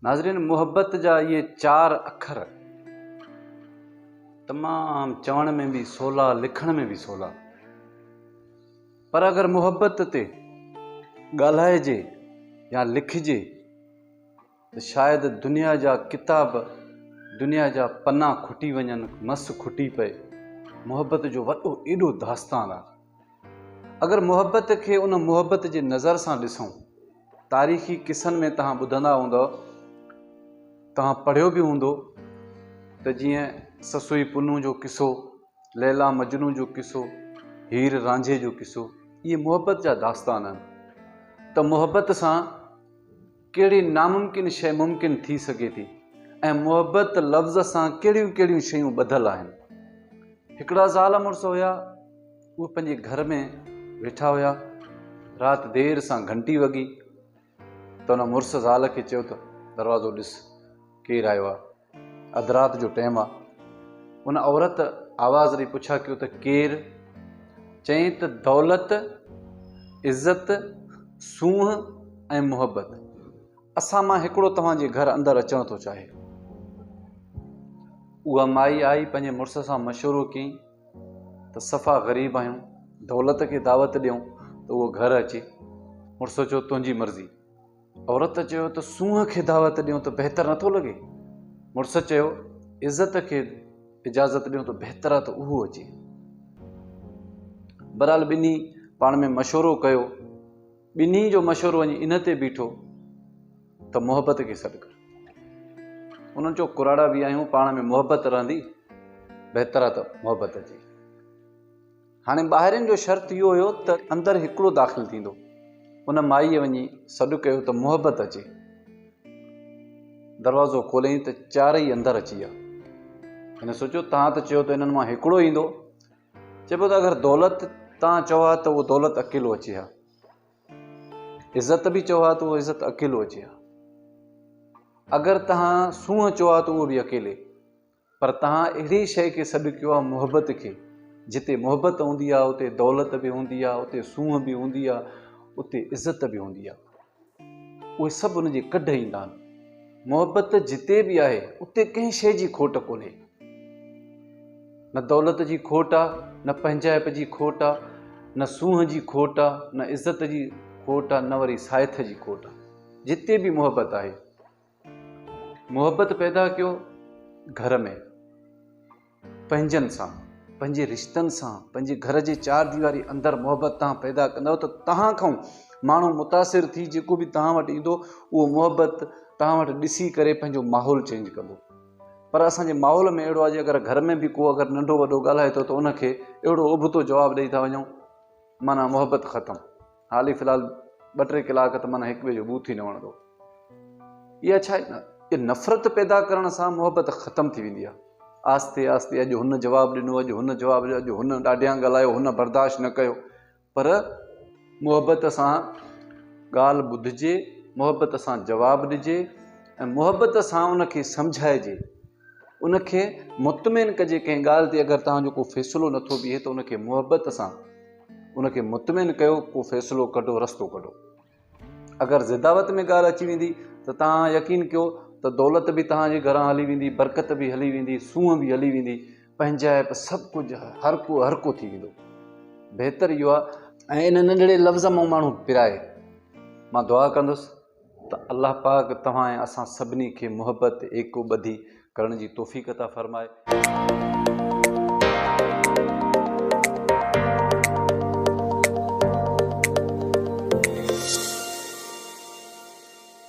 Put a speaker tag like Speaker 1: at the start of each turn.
Speaker 1: नाज़रीन, मोहब्बत जा ये 4 अखर तमाम चवण में भी सोला, लिखण में भी सोला, पर अगर मोहब्बत ते ॻाल्हाइजे या लिखिजे तो शायद दुनिया जा किताब, दुनिया जा पन्ना खुटी वञनि, मस खुटी पए। मोहब्बत जो वॾो एॾो दास्तान आहे। अगर मोहब्बत खे उन मोहब्बत जे नज़र सां ॾिसूं, तारीख़ी किस्सनि में तव्हां ॿुधंदा हूंदव, तव्हां पढ़ियो बि हूंदो त जीअं ससुई पुनू जो किस्सो, लैला मजनू जो किस्सो, हीर रांझे जो किस्सो, इहे मोहब्बत जा दास्तान आहिनि। त मोहब्बत सां कहिड़ी नामुमकिन शइ मुमकिन थी सघे थी ऐं मोहब्बत लफ़्ज़ सां कहिड़ियूं कहिड़ियूं शयूं ॿधल आहिनि। हिकिड़ा ज़ाल मुड़ुस हुया, उहे पंहिंजे घर में वेठा हुया। राति देर सां घंटी वॻी त हुन मुड़ुस ज़ाल खे चयो त दरवाज़ो ॾिस, केरु आयो आहे, अधु राति जो टाइम आहे। उन औरत आवाज़ ॾेई पुछा कयो त केरु? चयईं त दौलत, इज़त, सूंह ऐं मोहब्बत, असां मां हिकिड़ो तव्हांजे घर अंदरि अचणु थो चाहे। उहा माई आई, पंहिंजे मुड़ुस सां मशवरो कयईं त सफ़ा ग़रीब आहियूं, दौलत खे दावत ॾियूं त उहो घर अचे। मुड़ुस चयो तुंहिंजी मर्ज़ी। औरत चयो त सूंह खे दावत ॾियूं त बहितर नथो लॻे। मुड़ुस चयो इज़त खे इजाज़त ॾियूं त बहितर आहे त उहो अचे। बहरहाल ॿिन्ही पाण में मशवरो कयो। ॿिन्ही जो मशवरो वञी इन ते बीठो त मोहब्बत खे सॾु कर। उन्हनि चयो कुराड़ा बि आहियूं, पाण में मोहब्बत रहंदी, बहितर आहे त मोहब्बत अचे। हाणे ॿाहिरिनि जो शर्त इहो हुयो त अंदरि हिकिड़ो दाख़िल थींदो। उन माईअ वञी सॾु कयो त मोहब्बत अचे। दरवाज़ो खोलियईं त 4 ई अंदरि अची विया। हिन सोचियो तव्हां त चयो त इन्हनि मां हिकिड़ो ईंदो। चइबो त अगरि दौलत तव्हां चओ हा त उहो दौलत अकेलो अचे हा, इज़त बि चओ हा त उहो इज़त अकेलो अचे हा, अगरि तव्हां सूंह चओ हा त उहो बि अकेले। पर तव्हां अहिड़ी शइ खे सॾु कयो आहे, मोहब्बत खे। जिते मोहब्बत हूंदी आहे उते दौलत बि हूंदी आहे, उते सूंह बि हूंदी आहे, उते इज़त बि हूंदी आहे। उहे सभु उन जे कढ ईंदा आहिनि। मोहब्बत जिते बि आहे उते कंहिं शइ जी खोट कोन्हे। न दौलत जी खोट आहे, न पंहिंजाइप जी खोट आहे, न सूंह जी खोट आहे, न इज़त जी खोट आहे, न वरी साइथ जी खोट आहे। जिते बि मोहब्बत आहे। मोहब्बत पैदा कयो घर में, पंहिंजनि सां, पंहिंजे रिश्तनि सां, पंहिंजे घर जे 4 दीवारी अंदरि मोहब्बत तव्हां पैदा कंदव त तव्हां खां माण्हू मुतासिर थी जेको बि तव्हां वटि ईंदो, उहो मोहब्बत तव्हां वटि ॾिसी करे पंहिंजो माहौल चेंज कंदो। पर असांजे माहौल में अहिड़ो आहे जे अगरि घर में बि को अगरि नंढो वॾो ॻाल्हाए थो त उनखे अहिड़ो उबतो जवाबु ॾेई था वञूं, माना मोहब्बत ख़तमु। हाली फ़िलहालु 2-3 कलाक त माना हिक ॿिए जो बूथ ई न वणंदो। इहा छा आहे? इहा नफ़रत पैदा करण सां मोहब्बत ख़तमु थी वेंदी आहे। आस्ते आस्ते अॼु हुन जवाबु ॾिनो, अॼु हुन जवाबु ॾिनो, अॼु हुन ॾाढियां ॻाल्हायो, हुन बर्दाश्त न कयो। पर मोहब्बत सां ॻाल्हि ॿुधिजे, मोहब्बत सां जवाबु ॾिजे ऐं मोहब्बत सां उनखे सम्झाइजे, उनखे मुतमिन कजे। कंहिं ॻाल्हि ते अगरि तव्हांजो को फ़ैसिलो नथो बीहे त उनखे मोहब्बत सां उनखे मुतमिन कयो, को फ़ैसिलो कढो, रस्तो कढो। अगरि ज़िदावत में ॻाल्हि अची वेंदी त तव्हां यकीन कयो त दौलत बि तव्हांजे घरां हली वेंदी, बरकत बि हली वेंदी, सूंह बि हली वेंदी, पंहिंजाइप सभु कुझु हर को थी वेंदो। बहितर इहो आहे। ऐं इन नंढड़े लफ़्ज़ मां माण्हू पिराए। मां दुआ कंदुसि त अलाह पाक तव्हां ऐं असां सभिनी खे मोहब्बत एको ॿधी करण जी तौफ़ीक़ अता फ़रमाए।